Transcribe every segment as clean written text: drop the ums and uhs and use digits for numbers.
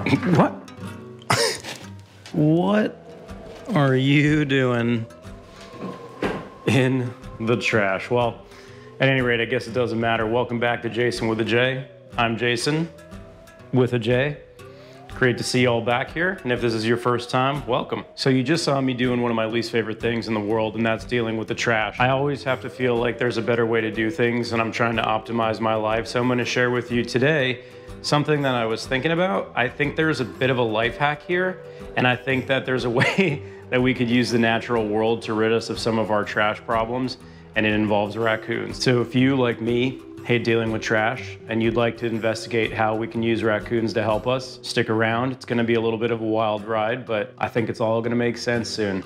What? What are you doing in the trash? Well, at any rate, I guess it doesn't matter. Welcome back to Jason with a J. I'm Jason with a J. Great to see you all back here. And if this is your first time, welcome. So you just saw me doing one of my least favorite things in the world, and that's dealing with the trash. I always have to feel like there's a better way to do things, and I'm trying to optimize my life. So I'm gonna share with you today something that I was thinking about. I think there's a bit of a life hack here, and I think that there's a way that we could use the natural world to rid us of some of our trash problems, and it involves raccoons. So if you, like me, hate dealing with trash and you'd like to investigate how we can use raccoons to help us, stick around. It's gonna be a little bit of a wild ride, but I think it's all gonna make sense soon.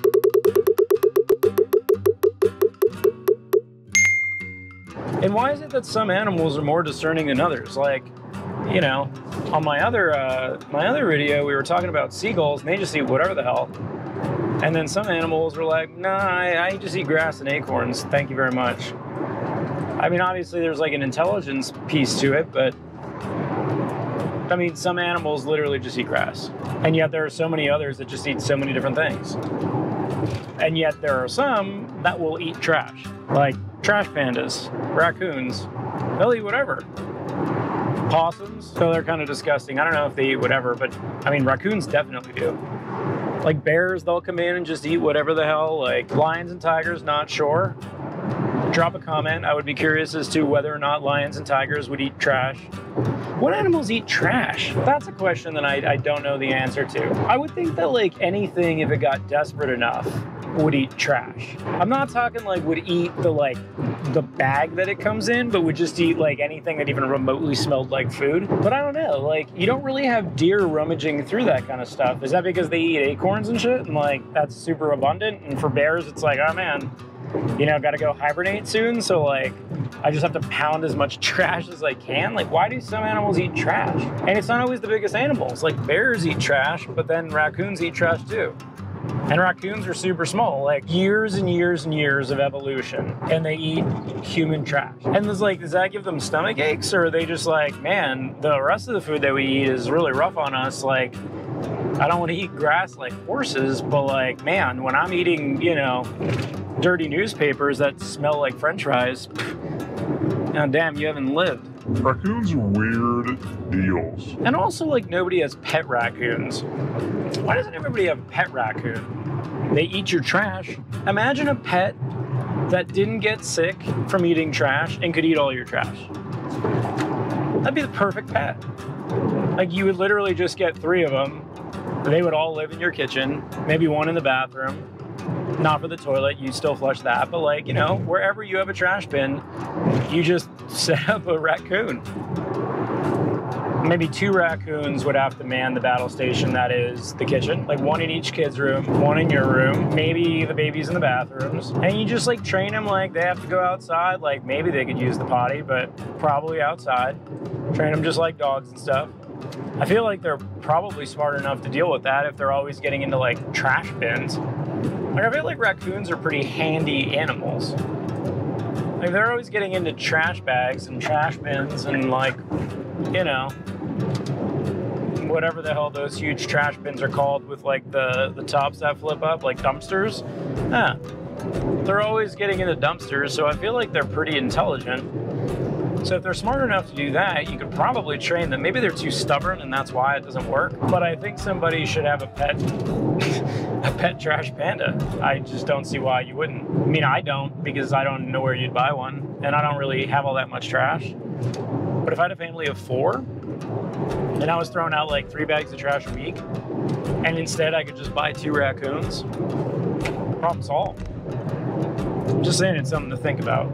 And why is it that some animals are more discerning than others? Like, you know, on my other video, we were talking about seagulls and they just eat whatever the hell. And then some animals were like, nah, I just eat grass and acorns. Thank you very much. I mean, obviously there's like an intelligence piece to it, but I mean, some animals literally just eat grass. And yet there are so many others that just eat so many different things. And yet there are some that will eat trash, like trash pandas, raccoons, they'll eat whatever. Possums, so they're kind of disgusting. I don't know if they eat whatever, but I mean, raccoons definitely do. Like bears, they'll come in and just eat whatever the hell. Like lions and tigers, not sure. Drop a comment. I would be curious as to whether or not lions and tigers would eat trash. What animals eat trash? That's a question that I don't know the answer to. I would think that like anything, if it got desperate enough, would eat trash. I'm not talking like would eat the bag that it comes in, but would just eat like anything that even remotely smelled like food. But I don't know, like you don't really have deer rummaging through that kind of stuff. Is that because they eat acorns and shit and like that's super abundant? And for bears, it's like, oh man, you know, gotta go hibernate soon, so like I just have to pound as much trash as I can. Like, why do some animals eat trash? And it's not always the biggest animals. Like bears eat trash, but then raccoons eat trash too. And raccoons are super small, like years and years and years of evolution, and they eat human trash. And it's like, does that give them stomach aches, or are they just like, man, the rest of the food that we eat is really rough on us, like, I don't want to eat grass like horses, but like, man, when I'm eating, you know, dirty newspapers that smell like french fries, now damn, you haven't lived. Raccoons are weird deals. And also, like, nobody has pet raccoons. Why doesn't everybody have a pet raccoon? They eat your trash. Imagine a pet that didn't get sick from eating trash and could eat all your trash. That'd be the perfect pet. Like, you would literally just get 3 of them. They would all live in your kitchen, maybe one in the bathroom. Not for the toilet, you still flush that, but like, you know, wherever you have a trash bin, you just set up a raccoon. Maybe 2 raccoons would have to man the battle station that is the kitchen. Like 1 in each kid's room, 1 in your room, maybe the babies in the bathrooms. And you just like train them like they have to go outside. Like maybe they could use the potty, but probably outside. Train them just like dogs and stuff. I feel like they're probably smart enough to deal with that if they're always getting into like trash bins. Like I feel like raccoons are pretty handy animals. Like they're always getting into trash bags and trash bins and like, you know, whatever the hell those huge trash bins are called with like the tops that flip up, like dumpsters. Yeah, they're always getting into dumpsters, so I feel like they're pretty intelligent. So if they're smart enough to do that, you could probably train them. Maybe they're too stubborn and that's why it doesn't work. But I think somebody should have a pet, a pet trash panda. I just don't see why you wouldn't. I mean, I don't, because I don't know where you'd buy one and I don't really have all that much trash. But if I had a family of 4 and I was throwing out like 3 bags of trash a week and instead I could just buy 2 raccoons, problem solved. I'm just saying it's something to think about.